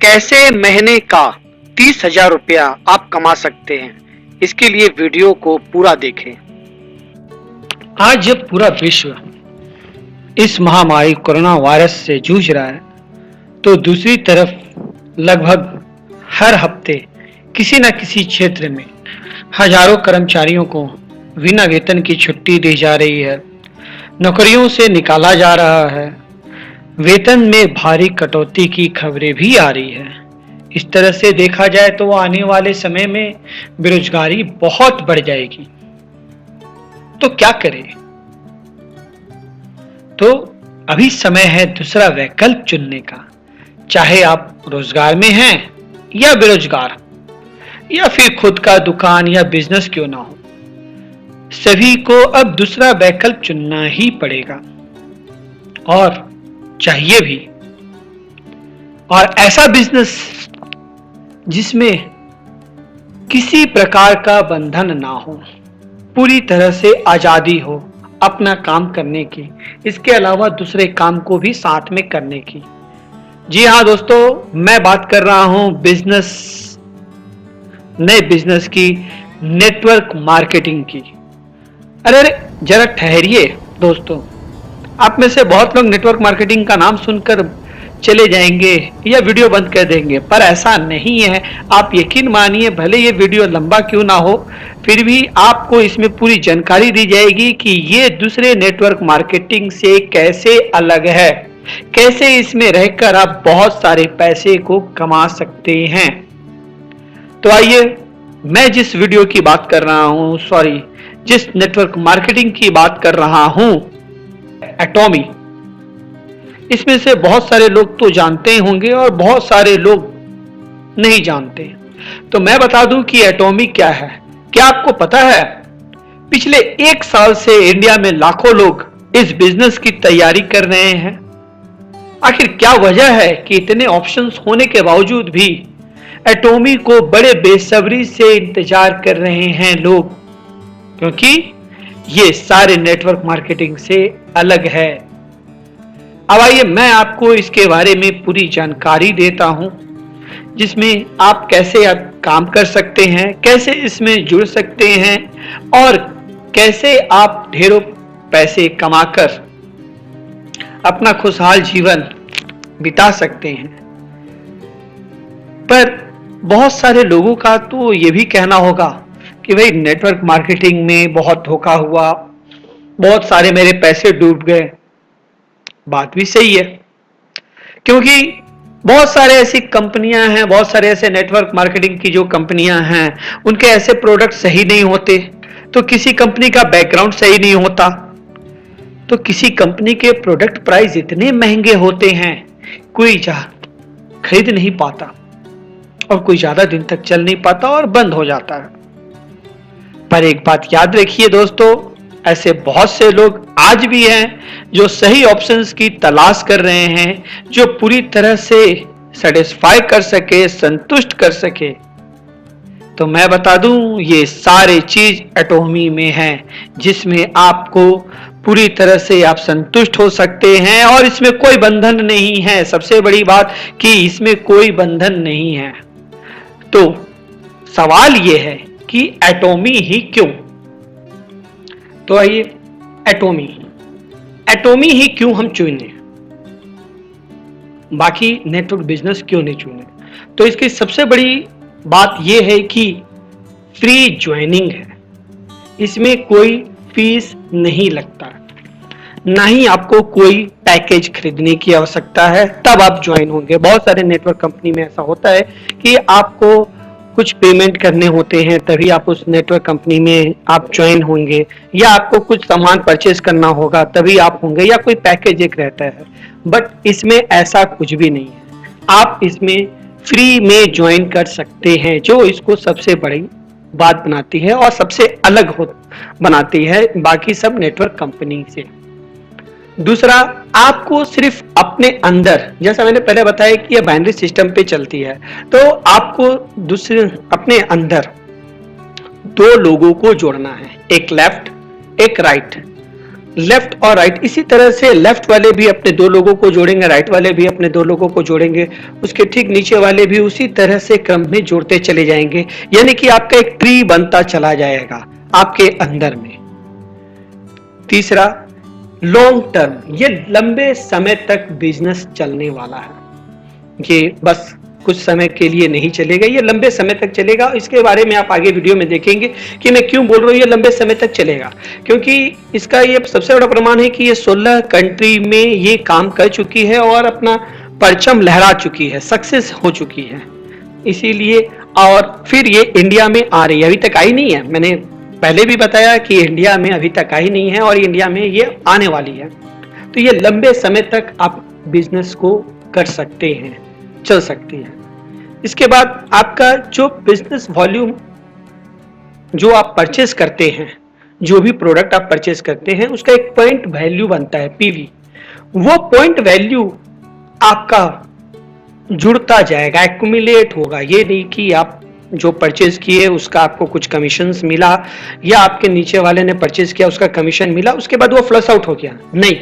कैसे महीने का 30,000 रुपया आप कमा सकते हैं, इसके लिए वीडियो को पूरा देखें। आज जब पूरा विश्व इस महामारी कोरोना वायरस से जूझ रहा है, तो दूसरी तरफ लगभग हर हफ्ते किसी न किसी क्षेत्र में हजारों कर्मचारियों को बिना वेतन की छुट्टी दी जा रही है, नौकरियों से निकाला जा रहा है, वेतन में भारी कटौती की खबरें भी आ रही है। इस तरह से देखा जाए तो आने वाले समय में बेरोजगारी बहुत बढ़ जाएगी। तो क्या करें? तो अभी समय है दूसरा वैकल्प चुनने का। चाहे आप रोजगार में हैं या बेरोजगार, या फिर खुद का दुकान या बिजनेस क्यों ना हो, सभी को अब दूसरा वैकल्प चुनना ही पड़ेगा और चाहिए भी। और ऐसा बिजनेस जिसमें किसी प्रकार का बंधन ना हो, पूरी तरह से आजादी हो अपना काम करने की, इसके अलावा दूसरे काम को भी साथ में करने की। जी हाँ दोस्तों, मैं बात कर रहा हूं नए बिजनेस की, नेटवर्क मार्केटिंग की। अरे जरा ठहरिए दोस्तों, आप में से बहुत लोग नेटवर्क मार्केटिंग का नाम सुनकर चले जाएंगे या वीडियो बंद कर देंगे, पर ऐसा नहीं है। आप यकीन मानिए, भले ये वीडियो लंबा क्यों ना हो, फिर भी आपको इसमें पूरी जानकारी दी जाएगी कि ये दूसरे नेटवर्क मार्केटिंग से कैसे अलग है, कैसे इसमें रहकर आप बहुत सारे पैसे को कमा सकते हैं। तो आइए, मैं जिस वीडियो की बात कर रहा हूं, जिस नेटवर्क मार्केटिंग की बात कर रहा हूं, एटॉमी। इसमें से बहुत सारे लोग तो जानते होंगे और बहुत सारे लोग नहीं जानते। तो मैं बता दूं कि एटॉमी क्या है। क्या आपको पता है, पिछले 1 साल से इंडिया में लाखों लोग इस बिजनेस की तैयारी कर रहे हैं। आखिर क्या वजह है कि इतने ऑप्शंस होने के बावजूद भी एटॉमी को बड़े बेसब्री से इंतजार कर रहे हैं लोग? क्योंकि ये सारे नेटवर्क मार्केटिंग से अलग है। अब आइए, मैं आपको इसके बारे में पूरी जानकारी देता हूं, जिसमें आप कैसे काम कर सकते हैं, कैसे इसमें जुड़ सकते हैं और कैसे आप ढेरों पैसे कमाकर अपना खुशहाल जीवन बिता सकते हैं। पर बहुत सारे लोगों का तो ये भी कहना होगा कि भाई नेटवर्क मार्केटिंग में बहुत धोखा हुआ, बहुत सारे मेरे पैसे डूब गए। बात भी सही है, क्योंकि बहुत सारे ऐसी कंपनियां हैं, बहुत सारे ऐसे नेटवर्क मार्केटिंग की जो कंपनियां हैं, उनके ऐसे प्रोडक्ट सही नहीं होते, तो किसी कंपनी का बैकग्राउंड सही नहीं होता, तो किसी कंपनी के प्रोडक्ट प्राइस इतने महंगे होते हैं, कोई खरीद नहीं पाता और कोई ज्यादा दिन तक चल नहीं पाता और बंद हो जाता है। पर एक बात याद रखिए दोस्तों, ऐसे बहुत से लोग आज भी हैं जो सही ऑप्शंस की तलाश कर रहे हैं, जो पूरी तरह से सेटिस्फाई कर सके, संतुष्ट कर सके। तो मैं बता दूं, ये सारे चीज एटॉमी में है, जिसमें आपको पूरी तरह से आप संतुष्ट हो सकते हैं और इसमें कोई बंधन नहीं है। सबसे बड़ी बात कि इसमें कोई बंधन नहीं है। तो सवाल यह है कि एटॉमी ही क्यों? तो आइए, एटॉमी ही क्यों हम चुने, बाकी नेटवर्क बिजनेस क्यों नहीं चुने? तो इसकी सबसे बड़ी बात यह है कि फ्री ज्वाइनिंग है। इसमें कोई फीस नहीं लगता, ना ही आपको कोई पैकेज खरीदने की आवश्यकता है, तब आप ज्वाइन होंगे। बहुत सारे नेटवर्क कंपनी में ऐसा होता है कि आपको कुछ पेमेंट करने होते हैं, तभी आप उस नेटवर्क कंपनी में आप ज्वाइन होंगे, या आपको कुछ सामान परचेज करना होगा तभी आप होंगे, या कोई पैकेज एक रहता है। बट इसमें ऐसा कुछ भी नहीं है, आप इसमें फ्री में ज्वाइन कर सकते हैं, जो इसको सबसे बड़ी बात बनाती है और सबसे अलग बनाती है बाकी सब नेटवर्क कंपनी से। दूसरा, आपको सिर्फ अपने अंदर, जैसा मैंने पहले बताया कि यह बाइनरी सिस्टम पे चलती है, तो आपको अपने अंदर 2 लोगों को जोड़ना है, एक लेफ्ट एक राइट। लेफ्ट और राइट, इसी तरह से लेफ्ट वाले भी अपने दो लोगों को जोड़ेंगे, राइट वाले भी अपने दो लोगों को जोड़ेंगे, उसके ठीक नीचे वाले भी उसी तरह से क्रम में जोड़ते चले जाएंगे, यानी कि आपका एक ट्री बनता चला जाएगा आपके अंदर में। तीसरा, लॉन्ग टर्म, ये लंबे समय तक बिजनेस चलने वाला है, ये बस कुछ समय के लिए नहीं चलेगा, ये लंबे समय तक चलेगा। इसके बारे में आप आगे वीडियो में देखेंगे कि मैं क्यों बोल रहा हूँ ये लंबे समय तक चलेगा, क्योंकि इसका ये सबसे बड़ा प्रमाण है कि ये 16 कंट्री में ये काम कर चुकी है और अपना परचम लहरा चुकी है, सक्सेस हो चुकी है, इसीलिए। और फिर ये इंडिया में आ रही है, अभी तक आई नहीं है, मैंने पहले भी बताया कि इंडिया में अभी तक आई नहीं है और इंडिया में ये आने वाली है। तो ये लंबे समय तक आप बिजनेस को कर सकते हैं, चल सकती है। इसके बाद आपका जो बिजनेस वॉल्यूम, जो आप परचेस करते हैं, जो भी प्रोडक्ट आप परचेस करते हैं, उसका एक पॉइंट वैल्यू बनता है, पीवी। वो पॉइंट वैल्यू आपका जुड़ता जाएगा, एक्यूमुलेट होगा। ये नहीं कि आप जो परचेज किए उसका आपको कुछ कमीशंस मिला, या आपके नीचे वाले ने परचेज किया उसका कमीशन मिला, उसके बाद वो फ्लश आउट हो गया, नहीं।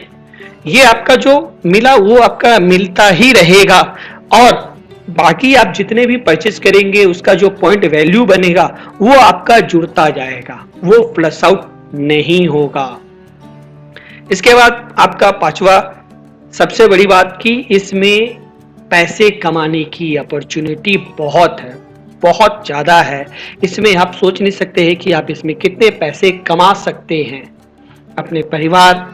ये आपका जो मिला वो आपका मिलता ही रहेगा, और बाकी आप जितने भी परचेज करेंगे उसका जो पॉइंट वैल्यू बनेगा वो आपका जुड़ता जाएगा, वो फ्लश आउट नहीं होगा। इसके बाद आपका पांचवा सबसे बड़ी बात कि इसमें पैसे कमाने की अपॉर्चुनिटी बहुत है, बहुत ज़्यादा है। इसमें आप सोच नहीं सकते हैं कि आप इसमें कितने पैसे कमा सकते हैं। अपने परिवार,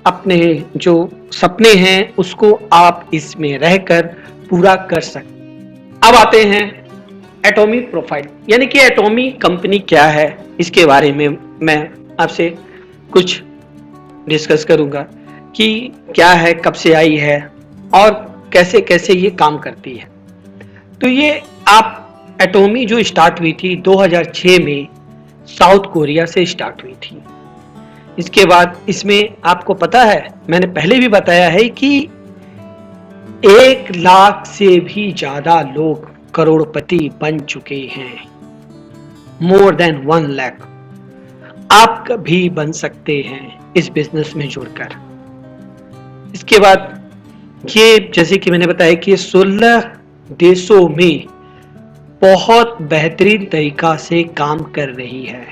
अपने जो सपने हैं उसको आप इसमें रहकर पूरा कर सकते। अब आते हैं एटॉमी प्रोफाइल, यानी कि एटॉमी कंपनी क्या है, इसके बारे में मैं आपसे कुछ डिस्कस करूंगा कि क्या है, कब से आई है और कैसे कैसे ये काम करती है। तो ये आप एटॉमी जो स्टार्ट हुई थी 2006 में साउथ कोरिया से स्टार्ट हुई थी। इसके बाद इसमें आपको पता है, मैंने पहले भी बताया है कि 1 लाख से भी ज्यादा लोग करोड़पति बन चुके हैं, मोर देन 1 लाख। आप भी बन सकते हैं इस बिजनेस में जुड़कर। इसके बाद ये जैसे कि मैंने बताया कि 16 देशों में बहुत बेहतरीन तरीका से काम कर रही है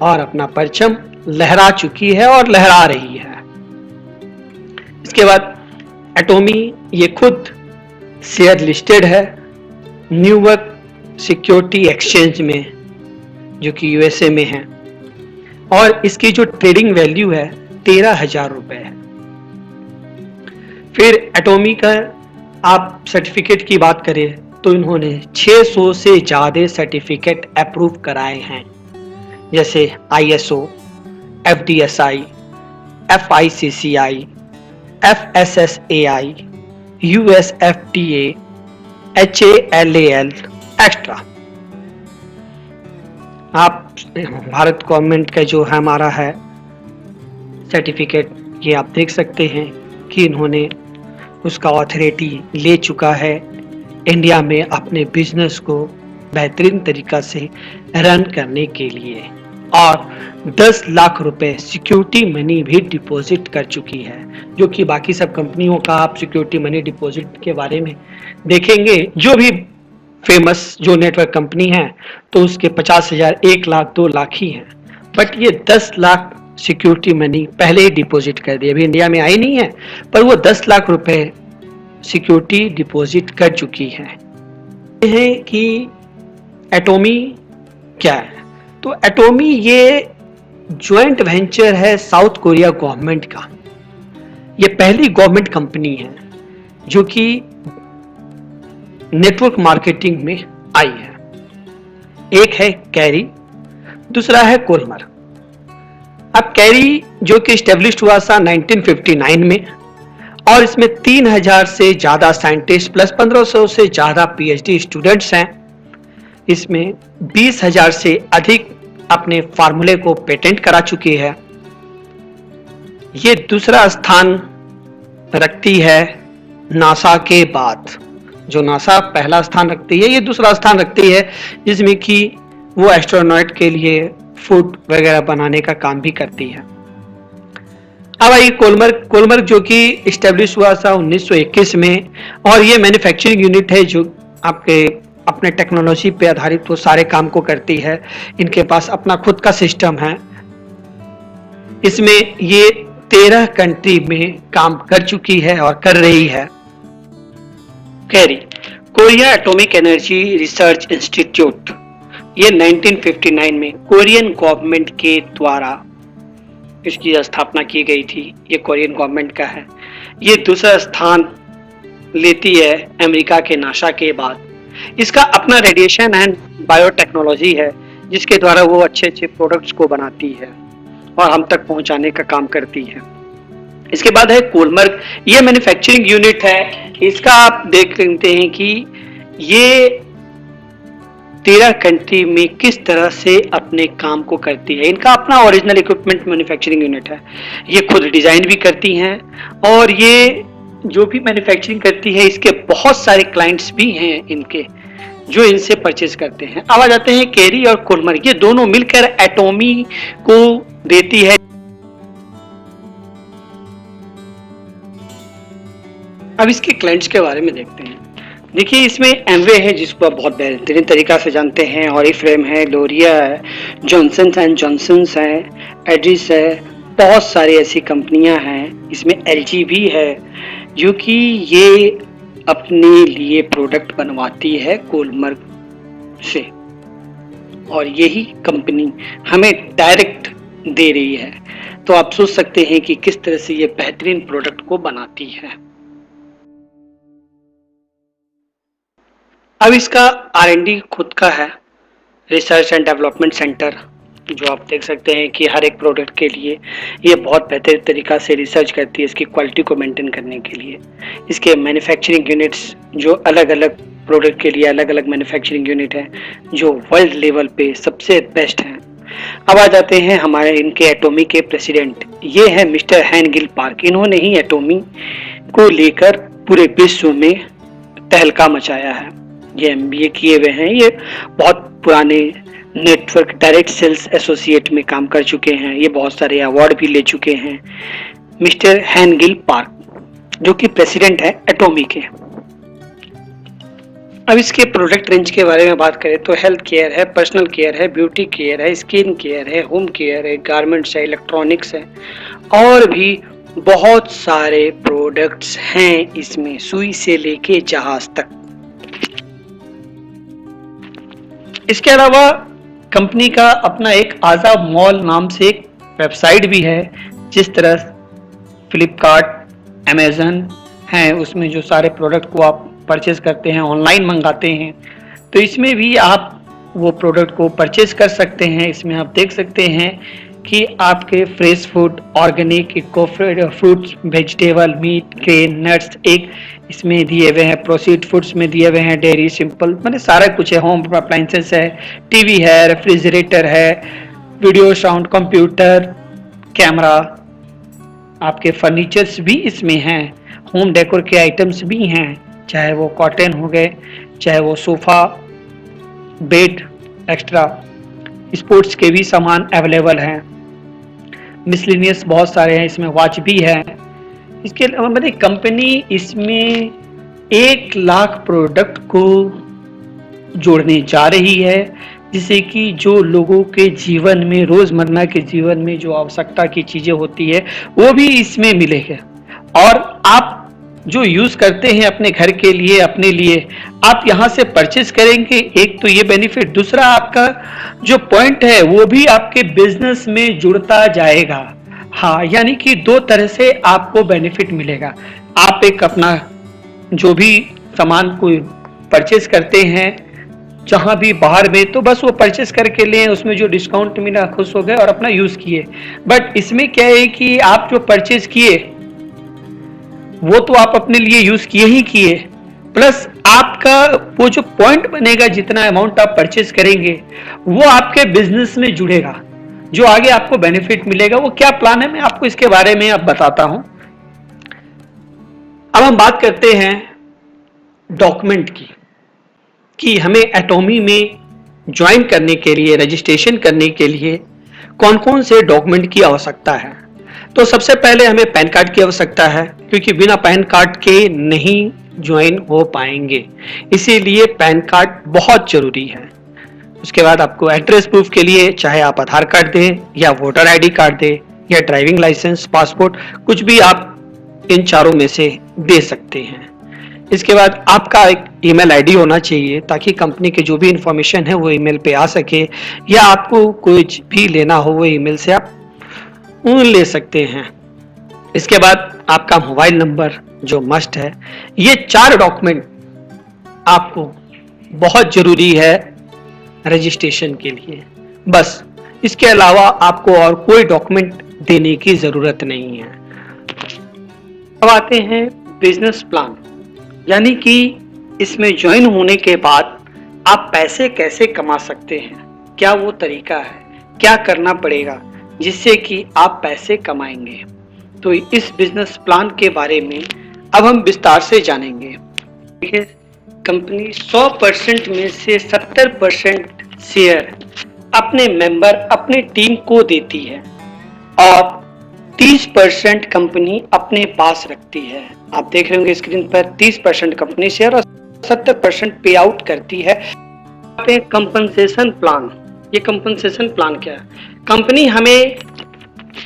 और अपना परचम लहरा चुकी है और लहरा रही है। इसके बाद एटॉमी ये खुद शेयर लिस्टेड है न्यूयॉर्क सिक्योरिटी एक्सचेंज में, जो कि यूएसए में है, और इसकी जो ट्रेडिंग वैल्यू है 13,000 रुपए है। फिर एटॉमी का आप सर्टिफिकेट की बात करें तो इन्होंने 600 से ज्यादा सर्टिफिकेट अप्रूव कराए हैं, जैसे ISO, FDSI, FICCI, FSSAI, USFDA, HALAL extra. आप भारत गवर्नमेंट का जो है हमारा है सर्टिफिकेट, ये आप देख सकते हैं कि इन्होंने उसका ऑथोरिटी ले चुका है इंडिया में अपने बिजनेस को बेहतरीन तरीका से रन करने के लिए, और 10 लाख रुपए सिक्योरिटी मनी भी डिपॉजिट कर चुकी है, जो कि बाकी सब कंपनियों का आप सिक्योरिटी मनी डिपॉजिट के बारे में देखेंगे, जो भी फेमस जो नेटवर्क कंपनी है तो उसके 50,000, 1 लाख, 2 लाख ही हैं, बट ये 10 लाख सिक्योरिटी मनी पहले ही डिपॉजिट कर दी। अभी इंडिया में आई नहीं है पर वो 10 लाख रुपए सिक्योरिटी डिपॉजिट कर चुकी है। है कि एटॉमी क्या है, तो एटॉमी ये ज्वाइंट वेंचर है साउथ कोरिया गवर्नमेंट का। ये पहली गवर्नमेंट कंपनी है जो कि नेटवर्क मार्केटिंग में आई है। एक है कैरी, दूसरा है कोलमर। अब कैरी जो कि स्टेब्लिश हुआ था 1959 में, और इसमें 3,000 से ज्यादा साइंटिस्ट प्लस 1,500 से ज्यादा PhD स्टूडेंट्स हैं। इसमें 20,000 से अधिक अपने फार्मूले को पेटेंट करा चुकी है। ये दूसरा स्थान रखती है नासा के बाद। जो नासा पहला स्थान रखती है, ये दूसरा स्थान रखती है, जिसमें कि वो एस्ट्रोनॉट के लिए फूड वगैरह बनाने का काम भी करती है। अब आई कोलमर्ग जो कि इस्टेब्लिश हुआ था 1921 में, और ये मैन्युफैक्चरिंग यूनिट है जो आपके अपने टेक्नोलॉजी पे आधारित वो सारे काम को करती है। इनके पास अपना खुद का सिस्टम है। इसमें ये 13 कंट्री में काम कर चुकी है और कर रही है। Carry Korea atomic energy research institute, ये 1959 में कोरियन गवर्नमेंट के द्वारा इसकी स्थापना की गई थी। ये कोरियन गवर्नमेंट का है। ये दूसरा स्थान लेती है अमेरिका के नासा के बाद। इसका अपना रेडिएशन एंड बायोटेक्नोलॉजी है जिसके द्वारा वो अच्छे अच्छे प्रोडक्ट्स को बनाती है और हम तक पहुंचाने का काम करती है। इसके बाद है कोलमर्ग, ये मैन्युफैक्चरिंग यूनिट है। इसका आप देख सकते हैं कि ये 13 कंट्री में किस तरह से अपने काम को करती है। इनका अपना ओरिजिनल इक्विपमेंट मैन्युफैक्चरिंग यूनिट है। ये खुद डिजाइन भी करती हैं और ये जो भी मैन्युफैक्चरिंग करती है इसके बहुत सारे क्लाइंट्स भी हैं इनके जो इनसे परचेज करते हैं। अब आ जाते हैं कैरी और कोलमर्ग, ये दोनों मिलकर एटॉमी को देती है। अब इसके क्लाइंट्स के बारे में देखते हैं। देखिए इसमें एमवे है जिसको आप बहुत बेहतरीन तरीका से जानते हैं, ऑरिफ्लेम है, लोरिया है, जॉनसन एंड जॉनसन्स है, एडिस है, बहुत सारी ऐसी कंपनियां हैं। इसमें एलजी भी है जो कि ये अपने लिए प्रोडक्ट बनवाती है कोलमर्ग से और यही कंपनी हमें डायरेक्ट दे रही है। तो आप सोच सकते हैं कि किस तरह से ये बेहतरीन प्रोडक्ट को बनाती है। अब इसका R&D खुद का है, रिसर्च एंड डेवलपमेंट सेंटर, जो आप देख सकते हैं कि हर एक प्रोडक्ट के लिए ये बहुत बेहतर तरीका से रिसर्च करती है इसकी क्वालिटी को मेंटेन करने के लिए। इसके मैन्युफैक्चरिंग यूनिट्स जो अलग अलग प्रोडक्ट के लिए अलग अलग मैन्युफैक्चरिंग यूनिट है जो वर्ल्ड लेवल पे सबसे बेस्ट हैं। अब आ जाते हैं हमारे इनके एटॉमी के प्रेसिडेंट, ये है मिस्टर हैनगिल पार्क। इन्होंने ही एटॉमी को लेकर पूरे विश्व में तहलका मचाया है। ये MBA किए हुए हैं, ये बहुत पुराने नेटवर्क डायरेक्ट सेल्स एसोसिएट में काम कर चुके हैं। ये बहुत सारे अवार्ड भी ले चुके हैं मिस्टर हैनगिल पार्क जो कि प्रेसिडेंट है एटॉमी के। अब इसके प्रोडक्ट रेंज के बारे में बात करें तो हेल्थ केयर है, पर्सनल केयर है, ब्यूटी केयर है, स्किन केयर है, होम केयर है, गारमेंट्स है, इलेक्ट्रॉनिक्स है और भी बहुत सारे प्रोडक्ट्स हैं इसमें, सुई से लेके जहाज तक। इसके अलावा कंपनी का अपना एक आज़ाद मॉल नाम से एक वेबसाइट भी है। जिस तरह फ्लिपकार्ट, अमेजन हैं उसमें जो सारे प्रोडक्ट को आप परचेज करते हैं, ऑनलाइन मंगाते हैं, तो इसमें भी आप वो प्रोडक्ट को परचेज कर सकते हैं। इसमें आप देख सकते हैं कि आपके fresh food, organic, eco fruits, vegetable, meat, grain, nuts, egg इसमें दिए हुए हैं। प्रोसीड फूड्स में दिए हुए हैं, डेयरी, सिंपल, मतलब सारा कुछ है। होम अप्लायंसेस है, टीवी है, रेफ्रिजरेटर है, वीडियो, साउंड, कंप्यूटर, कैमरा, आपके फर्नीचर्स भी इसमें हैं, होम डेकोर के आइटम्स भी हैं, चाहे वो कॉटन हो गए, चाहे वो सोफा, बेड, एक्स्ट्रा स्पोर्ट्स के भी सामान अवेलेबल हैं। मिसलिनियस बहुत सारे हैं, इसमें वॉच भी है। इसके अलावा मतलब कंपनी इसमें 1 लाख प्रोडक्ट को जोड़ने जा रही है जिससे कि जो लोगों के जीवन में, रोजमर्रा के जीवन में जो आवश्यकता की चीजें होती है वो भी इसमें मिलेगा। और आप जो यूज करते हैं अपने घर के लिए, अपने लिए, आप यहाँ से परचेज करेंगे, एक तो ये बेनिफिट, दूसरा आपका जो पॉइंट है वो भी आपके बिजनेस में जुड़ता जाएगा। हाँ, यानी कि 2 तरह से आपको बेनिफिट मिलेगा। आप एक अपना जो भी सामान को परचेज करते हैं जहां भी बाहर में, तो बस वो परचेज करके लें, उसमें जो डिस्काउंट मिला खुश हो गए और अपना यूज किए। बट इसमें क्या है कि आप जो परचेज किए वो तो आप अपने लिए यूज किए ही किए, प्लस आपका वो जो पॉइंट बनेगा, जितना अमाउंट आप परचेज करेंगे वो आपके बिजनेस में जुड़ेगा, जो आगे आपको बेनिफिट मिलेगा। वो क्या प्लान है मैं आपको इसके बारे में अब बताता हूं। अब हम बात करते हैं डॉक्यूमेंट की, कि हमें एटॉमी में ज्वाइन करने के लिए, रजिस्ट्रेशन करने के लिए कौन कौन से डॉक्यूमेंट की आवश्यकता है। तो सबसे पहले हमें पैन कार्ड की आवश्यकता है, क्योंकि बिना पैन कार्ड के नहीं ज्वाइन हो पाएंगे, इसीलिए पैन कार्ड बहुत जरूरी है। उसके बाद आपको एड्रेस प्रूफ के लिए चाहे आप आधार कार्ड दें या वोटर आईडी कार्ड दें या ड्राइविंग लाइसेंस, पासपोर्ट, कुछ भी आप इन चारों में से दे सकते हैं। इसके बाद आपका एक ईमेल आईडी होना चाहिए, ताकि कंपनी के जो भी इंफॉर्मेशन है वो ईमेल पे आ सके, या आपको कुछ भी लेना हो वो ईमेल से आप ले सकते हैं। इसके बाद आपका मोबाइल नंबर जो मस्ट है। ये 4 डॉक्यूमेंट आपको बहुत जरूरी है रजिस्ट्रेशन के लिए, बस। इसके अलावा आपको और कोई डॉक्यूमेंट देने की जरूरत नहीं है। अब आते हैं बिजनेस प्लान, यानी कि इसमें ज्वाइन होने के बाद आप पैसे कैसे कमा सकते हैं, क्या वो तरीका है, क्या करना पड़ेगा जिससे कि आप पैसे कमाएंगे। तो इस बिजनेस प्लान के बारे में अब हम विस्तार से जानेंगे। देखिए, कंपनी 100% में से 70% शेयर अपने मेंबर, अपने टीम को देती है और 30% कंपनी अपने पास रखती है। आप देख रहे होंगे स्क्रीन पर 30% कंपनी शेयर और 70% पे आउट करती है। Compensation plan. ये कंपनसेशन प्लान क्या है? कंपनी हमें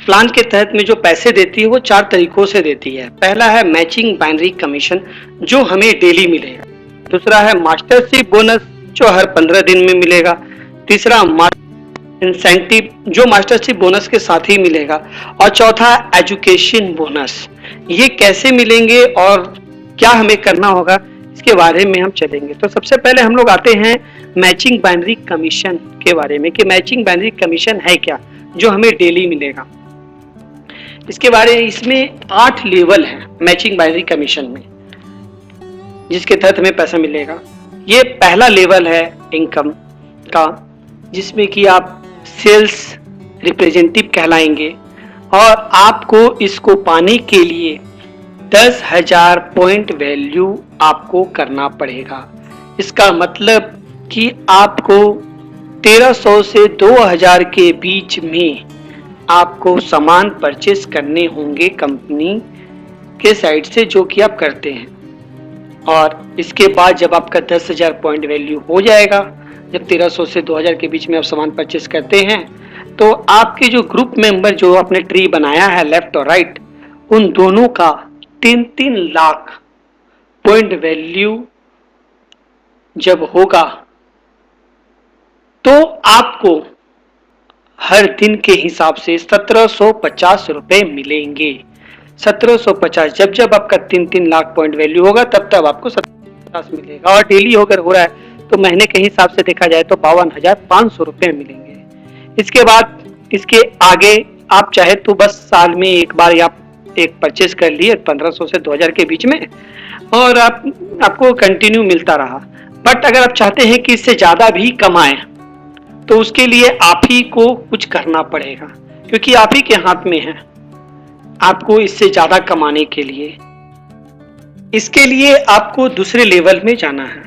प्लान के तहत में जो पैसे देती है वो 4 तरीकों से देती है। पहला है मैचिंग बाइनरी कमीशन, जो हमें डेली मिलेगा। दूसरा है मास्टरशिप बोनस, जो हर 15 दिन में मिलेगा। तीसरा इंसेंटिव, जो मास्टरशिप बोनस के साथ ही मिलेगा। और चौथा एजुकेशन बोनस। ये कैसे मिलेंगे और क्या हमें करना होगा, इसके बारे में हम चलेंगे। तो सबसे पहले हम लोग आते हैं मैचिंग बाइनरी कमीशन के बारे में, कि मैचिंग बाइनरी कमीशन है क्या, जो हमें डेली मिलेगा। इसके बारे में, इसमें 8 लेवल है मैचिंग बाइनरी कमीशन में, जिसके तहत हमें पैसा मिलेगा। ये पहला लेवल है इनकम का, जिसमें कि आप सेल्स रिप्रेजेंटेटिव कहलाएंगे और आपको इसको पाने के लिए 10,000 पॉइंट वैल्यू आपको करना पड़ेगा। इसका मतलब कि आपको 1300 से 2000 के बीच में आपको सामान परचेस करने होंगे कंपनी के साइड से, जो कि आप करते हैं। और इसके बाद जब आपका 10,000 पॉइंट वैल्यू हो जाएगा, जब 1300 से 2000 के बीच में आप सामान परचेस करते हैं, तो आपके जो ग्रुप मेंबर जो आपने ट्री बनाया है लेफ्ट और राइट, उन दोनों का 3-3 लाख पॉइंट वैल्यू जब होगा, तो आपको हर दिन के हिसाब से 1750 रुपए मिलेंगे। 1750, जब आपका 3-3 लाख पॉइंट वैल्यू होगा, तब आपको 1750 मिलेगा। और डेली होकर हो रहा है तो महीने के हिसाब से देखा जाए तो 52,500 रुपए मिलेंगे। इसके बाद इसके आगे आप चाहे तो बस साल में एक बार या एक परचेज कर लिए 1500 से 2000 के बीच में, और आपको कंटिन्यू मिलता रहा। बट अगर आप चाहते हैं कि इससे ज्यादा भी कमाएं, तो उसके लिए आप ही को कुछ करना पड़ेगा, क्योंकि आप ही के हाथ में है आपको इससे ज्यादा कमाने के लिए। इसके लिए आपको दूसरे लेवल में जाना है,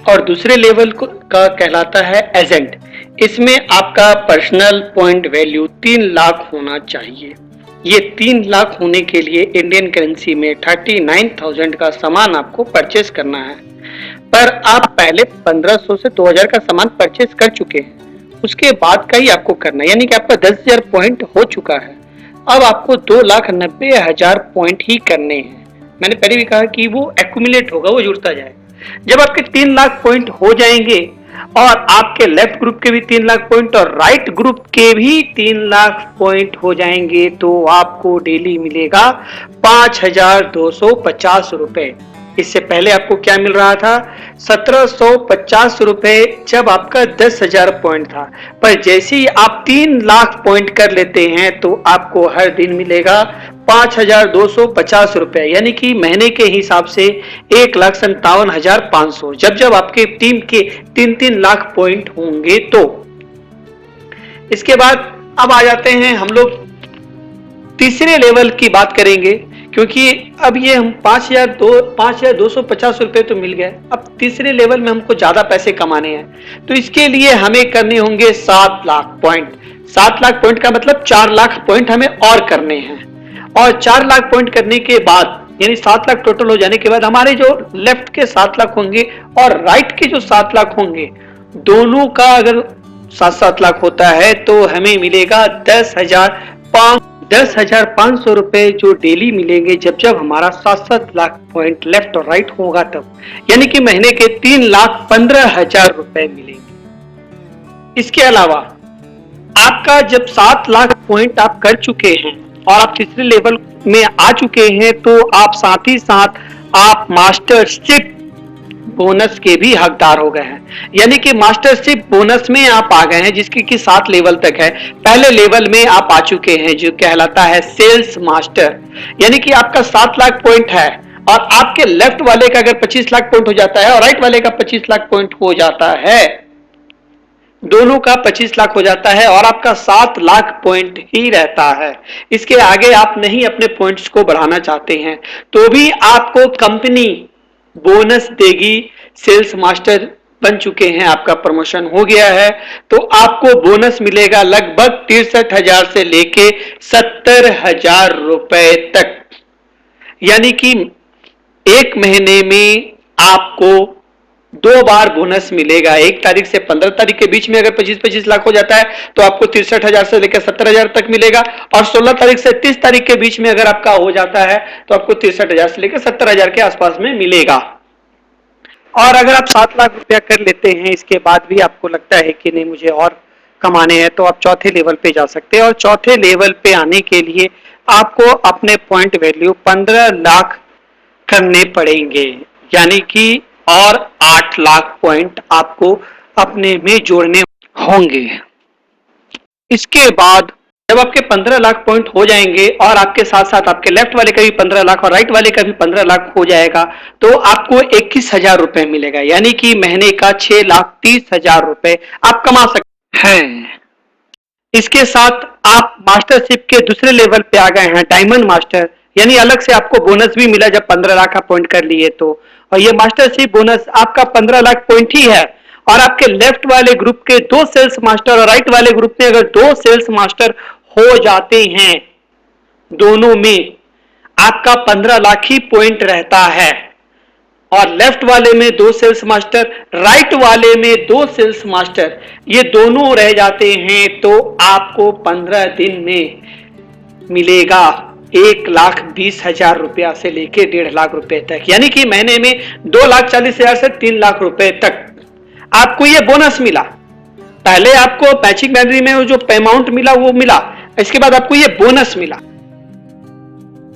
और दूसरे लेवल का कहलाता है एजेंट। इसमें आपका पर्सनल पॉइंट वैल्यू 3 लाख होना चाहिए। ये 3 लाख होने के लिए इंडियन करेंसी में 39,000 का सामान आपको परचेस करना है। पर आप पहले 1500 से 2000 का सामान परचेस कर चुके हैं, उसके बाद का ही आपको करना है, यानी कि आपका 10,000 पॉइंट हो चुका है। अब आपको 2,90,000 पॉइंट ही करने हैं। मैंने पहले भी कहा कि वो एक्यूमुलेट होगा, वो जुड़ता जाएगा। जब आपके 3 लाख पॉइंट हो जाएंगे और आपके लेफ्ट ग्रुप के भी 3 लाख पॉइंट और राइट ग्रुप के भी 3 लाख पॉइंट हो जाएंगे, तो आपको डेली मिलेगा 5,250 रुपए। इससे पहले आपको क्या मिल रहा था? 1,750 रुपए जब आपका 10,000 पॉइंट था। पर जैसे ही आप 3 लाख पॉइंट कर लेते हैं, तो आपको हर दिन मिलेगा 5,250 रुपए, यानी कि महीने के हिसाब से 1,57,500, जब आपके टीम के 3-3 लाख पॉइंट होंगे। तो इसके बाद अब आ जाते हैं हम लोग तीसरे लेवल की बात करेंगे, क्योंकि अब ये हम 5,250 रुपए तो मिल गए। अब तीसरे लेवल में हमको ज्यादा पैसे कमाने हैं, तो इसके लिए हमें करने होंगे 7 लाख पॉइंट। 7 लाख पॉइंट का मतलब 4 लाख पॉइंट हमें और करने हैं। और 4 लाख पॉइंट करने के बाद यानी 7 लाख टोटल हो जाने के बाद हमारे जो लेफ्ट के 7 लाख होंगे और राइट के जो 7 लाख होंगे, दोनों का अगर 7-7 लाख होता है तो हमें मिलेगा 10,500 रुपए जो डेली मिलेंगे जब जब हमारा 7-7 लाख पॉइंट लेफ्ट और राइट होगा तब, यानी कि महीने के 3,15,000 रुपए मिलेंगे। इसके अलावा आपका जब 7 लाख पॉइंट आप कर चुके हैं और आप तीसरे लेवल में आ चुके हैं तो आप साथ ही साथ आप मास्टरशिप बोनस के भी हकदार हो गए हैं, यानी कि मास्टरशिप बोनस में आप आ गए हैं जिसकी कि 7 लेवल तक है। पहले लेवल में आप आ चुके हैं जो कहलाता है सेल्स मास्टर, यानी कि आपका 7 लाख पॉइंट है और आपके लेफ्ट वाले का अगर 25 लाख पॉइंट हो जाता है और राइट वाले का 25 लाख पॉइंट हो जाता है, दोनों का 25 लाख हो जाता है और आपका 7 लाख पॉइंट ही रहता है। इसके आगे आप नहीं अपने पॉइंट्स को बढ़ाना चाहते हैं तो भी आपको कंपनी बोनस देगी। सेल्स मास्टर बन चुके हैं, आपका प्रमोशन हो गया है तो आपको बोनस मिलेगा लगभग 63,000 से लेके 70,000 रुपए तक, यानी कि एक महीने में आपको 2 बार बोनस मिलेगा। 1 तारीख से 15 तारीख के बीच में अगर 25-25 लाख हो जाता है तो आपको 63,000 से लेकर 70,000 तक मिलेगा और 16 तारीख से 30 तारीख के बीच में अगर आपका हो जाता है तो आपको 63,000 से लेकर 70,000 के आसपास में मिलेगा। और अगर आप 7 लाख रुपया कर लेते हैं इसके बाद भी आपको लगता है कि नहीं मुझे और कमाने हैं तो आप चौथे लेवल पे जा सकते हैं और चौथे लेवल पे आने के लिए आपको अपने पॉइंट वैल्यू 15 लाख करने पड़ेंगे, यानी कि और 8 लाख पॉइंट आपको अपने में जोड़ने होंगे। इसके बाद जब आपके 15 लाख पॉइंट हो जाएंगे और आपके साथ साथ आपके लेफ्ट वाले का भी 15 लाख और राइट वाले का भी 15 लाख हो जाएगा तो आपको 21,000 रुपए मिलेगा, यानी कि महीने का 6,30,000 रुपए आप कमा सकते हैं। इसके साथ आप मास्टरशिप के दूसरे लेवल पे आ गए हैं, डायमंड मास्टर, यानी अलग से आपको बोनस भी मिला जब 15 लाख का पॉइंट कर लिए तो, और ये मास्टरशिप बोनस आपका 15 लाख पॉइंट ही है और आपके लेफ्ट वाले ग्रुप के 2 सेल्स मास्टर और राइट वाले ग्रुप में अगर 2 सेल्स मास्टर हो जाते हैं, दोनों में आपका 15 लाख ही पॉइंट रहता है और लेफ्ट वाले में 2 सेल्स मास्टर, राइट वाले में 2 सेल्स मास्टर, ये दोनों रह जाते हैं तो आपको 15 दिन में मिलेगा 1,20,000 रुपया से लेके 1.5 लाख रुपए तक, यानी कि महीने में 2,40,000 से 3 लाख रुपए तक आपको ये बोनस मिला। पहले आपको मैचिंग बैनरी में जो अमाउंट मिला वो मिला, इसके बाद आपको ये बोनस मिला।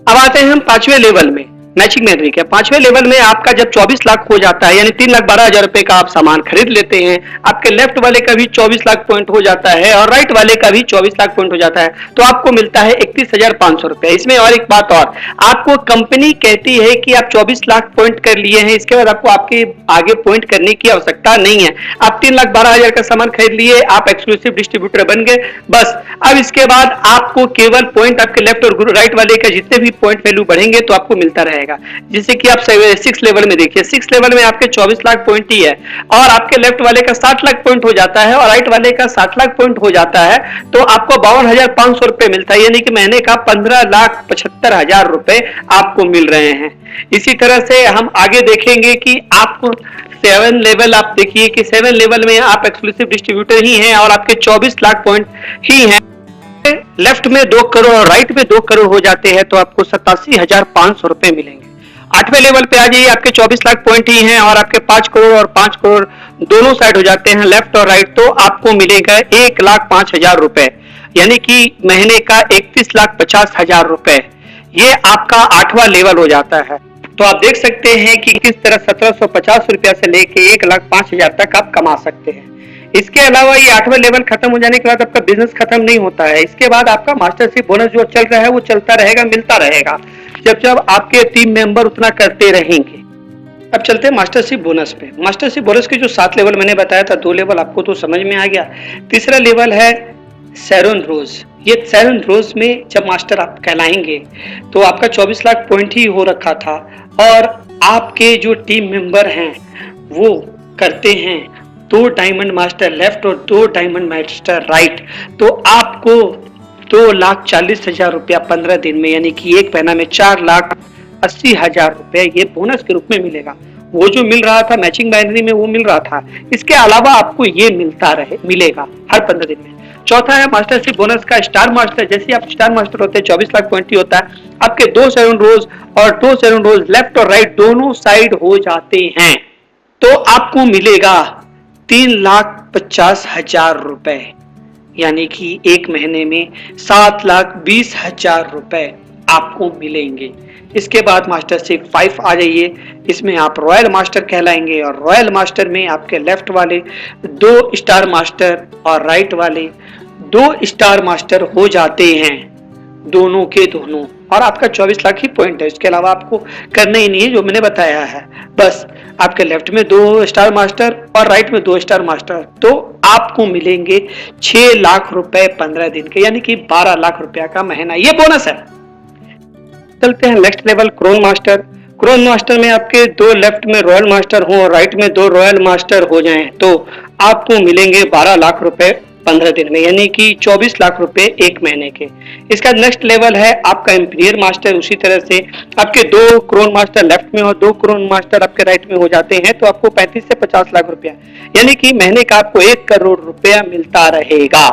अब आते हैं हम 5वें लेवल में, मैचिंग बैनरी के 5वें लेवल में आपका जब 24 लाख हो जाता है, यानी 3,12,000 रुपए का आप सामान खरीद लेते हैं, आपके लेफ्ट वाले का भी 24 लाख पॉइंट हो जाता है और राइट वाले का भी 24 लाख पॉइंट हो जाता है तो आपको मिलता है 31,500 रुपए। इसमें और एक बात और, आपको कंपनी कहती है कि आप 24 लाख पॉइंट कर लिए हैं, इसके बाद आपको आपके आगे पॉइंट करने की आवश्यकता नहीं है। आप 3,12,000 का सामान खरीद लिए, आप एक्सक्लूसिव डिस्ट्रीब्यूटर बन गए, बस। अब इसके बाद आपको केवल पॉइंट आपके लेफ्ट और राइट वाले का जितने भी पॉइंट वैल्यू बढ़ेंगे तो आपको मिलता रहेगा। जिससे कि आप 6 लेवल में देखिए, 6 लेवल में आपके 24 लाख पॉइंट ही है और आपके लेफ्ट वाले का 60 लाख पॉइंट हो जाता है और राइट वाले का 60 लाख पॉइंट हो जाता है तो आपको 52,500 रुपए मिलता है, यानी कि महीने का 15,75,000 रुपए आपको मिल रहे हैं। इसी तरह से हम आगे देखेंगे कि आपको 7 लेवल, आप देखिए कि 7 लेवल में आप एक्सक्लूसिव डिस्ट्रीब्यूटर ही हैं और आपके 24 लाख पॉइंट ही हैं। लेफ्ट में 2 करोड़ और राइट में 2 करोड़ हो जाते हैं तो आपको 87,500 रुपए मिलेंगे। 8वें लेवल पे आ जाइए, आपके 24 लाख पॉइंट ही हैं और आपके 5 करोड़ और 5 करोड़ दोनों साइड हो जाते हैं लेफ्ट और राइट, तो आपको मिलेगा 1,05,000 रुपए, यानी कि महीने का 31,50,000 रुपए। ये आपका 8वां लेवल हो जाता है। तो आप देख सकते हैं कि किस तरह 1,750 रुपया से लेके 1,05,000 तक आप कमा सकते हैं। इसके अलावा ये 8वां लेवल खत्म हो जाने के बाद आपका बिजनेस खत्म नहीं होता है, इसके बाद आपका मास्टरशिप बोनस जो चल रहा है वो चलता रहेगा, मिलता रहेगा जब जब आपके टीम मेंबर उतना करते रहेंगे। अब चलते हैं मास्टरशिप बोनस पे। मास्टरशिप बोनस के जो 7 लेवल मैंने बताया था, 2 लेवल आपको तो समझ में आ गया। तीसरा लेवल है सैरोन रोज। ये सैरोन रोज में जब मास्टर आप कहलाएंगे तो आपका 24 लाख पॉइंट ही हो रखा था और आपके जो टीम मेंबर हैं वो करते हैं 2 डायमंड मास्टर लेफ्ट और 2 डायमंड मास्टर राइट, तो आपको 2,40,000 रुपया 15 दिन में, यानी कि एक महीना में 4,80,000 रुपए ये बोनस के रूप में मिलेगा। वो जो मिल रहा था मैचिंग बाइनरी में वो मिल रहा था, इसके अलावा आपको ये मिलेगा हर 15 दिन में। चौथा है मास्टरशिप बोनस का स्टार मास्टर। जैसे आप स्टार मास्टर होते हैं 24 लाख पॉइंट होता है, आपके 2 7 रोज और 2 7 रोज लेफ्ट और राइट दोनों साइड हो जाते हैं तो आपको मिलेगा 3,50,000 रुपए, यानी कि एक महीने में 7,20,000 रुपए आपको मिलेंगे। इसके बाद मास्टरशिप 5 आ जाइए, इसमें आप रॉयल मास्टर कहलाएंगे और रॉयल मास्टर में आपके लेफ्ट वाले 2 स्टार मास्टर और राइट वाले 2 स्टार मास्टर हो जाते हैं, दोनों के दोनों, और आपका 24 लाख ही पॉइंट है। इसके अलावा आपको करना ही नहीं है जो मैंने बताया है, बस आपके लेफ्ट में 2 स्टार मास्टर और राइट में 2 स्टार मास्टर, तो आपको मिलेंगे 6 लाख रुपए 15 दिन के, यानी कि 12 लाख रुपया का महीना ये बोनस है। चलते हैं next level crown master. Crown master में आपके 2 लेफ्ट में रॉयल मास्टर हो और राइट में 2 रॉयल मास्टर हो जाएं तो आपको मिलेंगे 12 लाख रुपए 15 दिन में, यानी कि 24 लाख रुपए एक महीने के। इसका नेक्स्ट लेवल है आपका इंपीरियर मास्टर। उसी तरह से आपके 2 क्रोन मास्टर लेफ्ट में और 2 क्रोन मास्टर आपके राइट में हो जाते हैं तो आपको 35 से 50 लाख रुपया, यानी कि महीने का आपको 1 करोड़ रुपया मिलता रहेगा।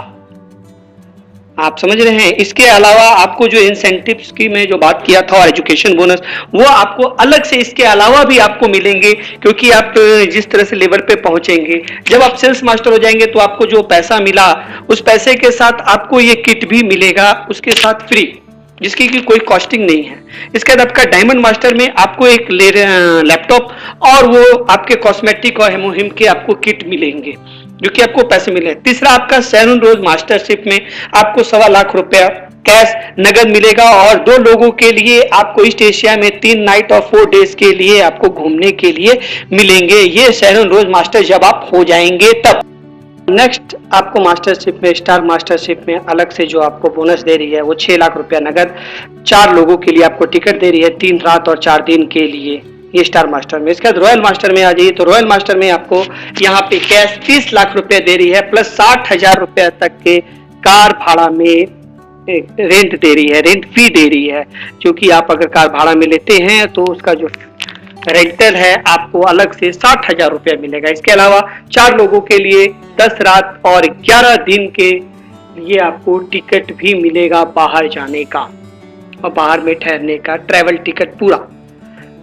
आप समझ रहे हैं। इसके अलावा आपको जो इंसेंटिव्स की मैं जो बात किया था और एजुकेशन बोनस, वो आपको अलग से इसके अलावा भी आपको मिलेंगे, क्योंकि आप जिस तरह से लेवल पे पहुंचेंगे, जब आप सेल्स मास्टर हो जाएंगे तो आपको जो पैसा मिला उस पैसे के साथ आपको ये किट भी मिलेगा उसके साथ फ्री, जिसकी की कोई कॉस्टिंग नहीं है। इसके बाद आपका डायमंड मास्टर में आपको एक लैपटॉप और वो आपके कॉस्मेटिक और हेमोहिम के आपको किट मिलेंगे जो कि आपको पैसे मिले। तीसरा आपका 7 रोज मास्टरशिप में आपको 1.25 लाख रुपया कैश नगद मिलेगा और 2 लोगों के लिए आपको ईस्ट एशिया में 3 नाइट और 4 डेज के लिए आपको घूमने के लिए मिलेंगे, ये 7 रोज मास्टर जब आप हो जाएंगे तब। नेक्स्ट आपको मास्टरशिप में स्टार मास्टरशिप में अलग से जो आपको बोनस दे रही है वो 6 लाख रुपया नगद, 4 लोगों के लिए आपको टिकट दे रही है 3 रात और 4 दिन के लिए, ये स्टार मास्टर में। इसके बाद रॉयल मास्टर में आ जाइए तो रॉयल मास्टर में आपको यहाँ पे कैश 30 लाख रुपया दे रही है प्लस 60,000 रुपया तक के कार भाड़ा में रेंट दे रही है, रेंट फी दे रही है, क्योंकि आप अगर कार भाड़ा में लेते हैं तो उसका जो रेंटल है आपको अलग से 60,000 रुपया मिलेगा। इसके अलावा 4 लोगों के लिए 10 रात और 11 दिन के लिए आपको टिकट भी मिलेगा बाहर जाने का और बाहर में ठहरने का ट्रैवल टिकट पूरा,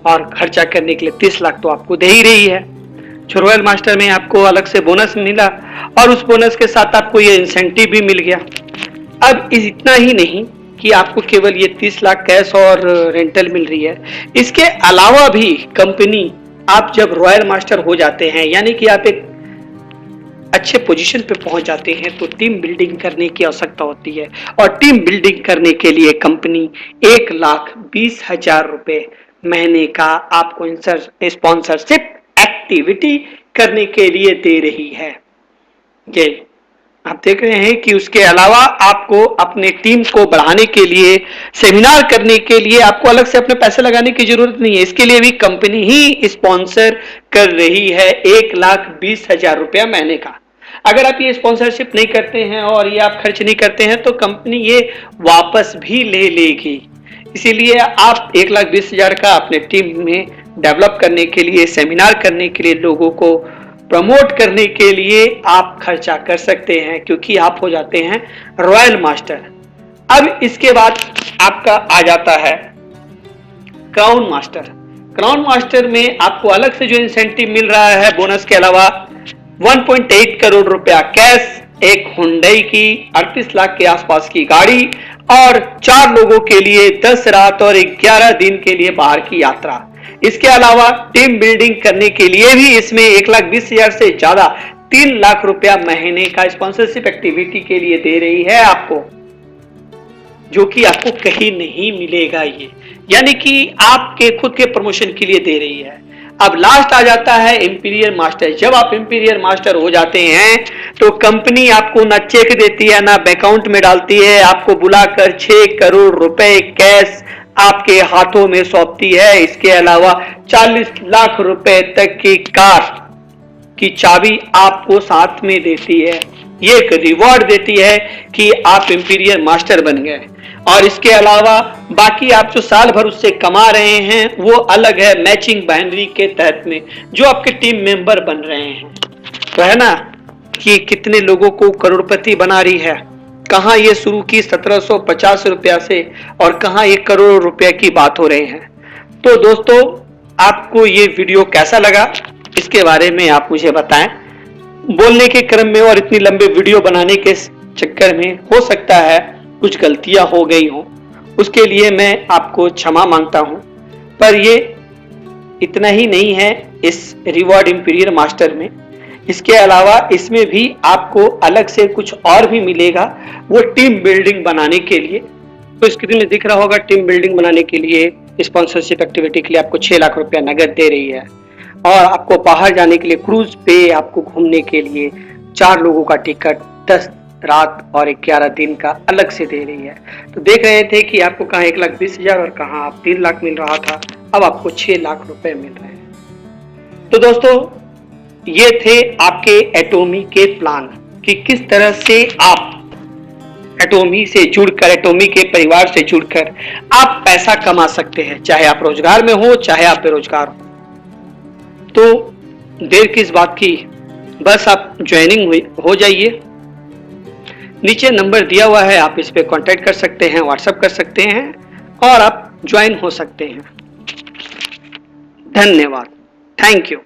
और खर्चा करने के लिए 30 लाख तो आपको दे ही रही है। जो रॉयल मास्टर में आपको अलग से बोनस मिला और उस बोनस के साथ आपको ये इंसेंटिव भी मिल गया। अब इतना ही नहीं कि आपको केवल ये 30 लाख कैश और रेंटल मिल रही है, इसके अलावा भी कंपनी, आप जब रॉयल मास्टर हो जाते हैं यानी कि आप एक अच्छे पोजीशन पे पहुंच जाते हैं तो टीम बिल्डिंग करने की आवश्यकता होती है, और टीम बिल्डिंग करने के लिए कंपनी 1,20,000 रुपए महीने का आपको स्पॉन्सरशिप एक्टिविटी करने के लिए दे रही है। ये आप देख रहे हैं कि उसके अलावा आपको अपने टीम को बढ़ाने के लिए, सेमिनार करने के लिए आपको अलग से अपने पैसे लगाने की जरूरत नहीं है, इसके लिए भी कंपनी ही स्पॉन्सर कर रही है 1,20,000 रुपया महीने का। अगर आप ये स्पॉन्सरशिप नहीं करते हैं और ये आप खर्च नहीं करते हैं तो कंपनी ये वापस भी ले लेगी। इसीलिए आप 1,20,000 का अपने टीम में डेवलप करने के लिए, सेमिनार करने के लिए, लोगों को प्रमोट करने के लिए आप खर्चा कर सकते हैं, क्योंकि आप हो जाते हैं रॉयल मास्टर। अब इसके बाद आपका आ जाता है क्राउन मास्टर। क्राउन मास्टर में आपको अलग से जो इंसेंटिव मिल रहा है बोनस के अलावा 1.8 करोड़ रुपया कैश, एक हुंडई की 38 लाख के आसपास की गाड़ी और 4 लोगों के लिए 10 रात और 11 दिन के लिए बाहर की यात्रा। इसके अलावा टीम बिल्डिंग करने के लिए भी इसमें 1,20,000 से ज्यादा 3 लाख रुपया महीने का स्पॉन्सरशिप एक्टिविटी के लिए दे रही है आपको, जो कि आपको कहीं नहीं मिलेगा ये, यानी कि आपके खुद के प्रमोशन के लिए दे रही है। अब लास्ट आ जाता है इंपीरियर मास्टर। जब आप इंपीरियर मास्टर हो जाते हैं तो कंपनी आपको ना चेक देती है ना बैंक अकाउंट में डालती है, आपको बुलाकर 6 करोड़ रुपए कैश आपके हाथों में सौंपती है। इसके अलावा 40 लाख रुपए तक की कार की चाबी आपको साथ में देती है। ये एक रिवॉर्ड देती है कि आप इंपीरियल मास्टर बन गए। और इसके अलावा बाकी आप जो साल भर उससे कमा रहे हैं वो अलग है, मैचिंग बाइनरी के तहत में जो आपके टीम मेंबर बन रहे हैं। तो है ना कि कितने लोगों को करोड़पति बना रही है। कहां ये शुरू की 1750 रुपया से और कहां 1 करोड़ रुपए की बात हो रही है। तो दोस्तों, आपको ये वीडियो कैसा लगा इसके बारे में आप मुझे बताएं। बोलने के क्रम में और इतनी लंबे वीडियो बनाने के चक्कर में हो सकता है कुछ गलतियां हो गई हों, उसके लिए मैं आपको क्षमा मांगता हूं। पर ये इतना ही नहीं है इस रिवॉर्ड इंपीरियल मास्टर में, इसके अलावा इसमें भी आपको अलग से कुछ और भी मिलेगा, वो टीम बिल्डिंग बनाने के लिए। तो स्क्रीन में दिख रहा होगा, टीम बिल्डिंग बनाने के लिए स्पॉन्सरशिप एक्टिविटी के लिए आपको 6 लाख रुपया नगद दे रही है। और आपको बाहर जाने के लिए क्रूज पे आपको घूमने के लिए 4 लोगों का टिकट 10 रात और 11 दिन का अलग से दे रही है। तो देख रहे थे कि आपको कहाँ 1,20,000 और कहाँ 3 लाख मिल रहा था, अब आपको 6 लाख रुपए मिल रहे हैं। तो दोस्तों, ये थे आपके एटोमी के प्लान कि किस तरह से आप एटोमी से जुड़कर, एटोमी के परिवार से जुड़कर आप पैसा कमा सकते हैं, चाहे आप रोजगार में हो चाहे आप बेरोजगार हो। तो देर किस बात की, बस आप ज्वाइनिंग हो जाइए। नीचे नंबर दिया हुआ है, आप इस पे कांटेक्ट कर सकते हैं, व्हाट्सएप कर सकते हैं और आप ज्वाइन हो सकते हैं। धन्यवाद, थैंक यू।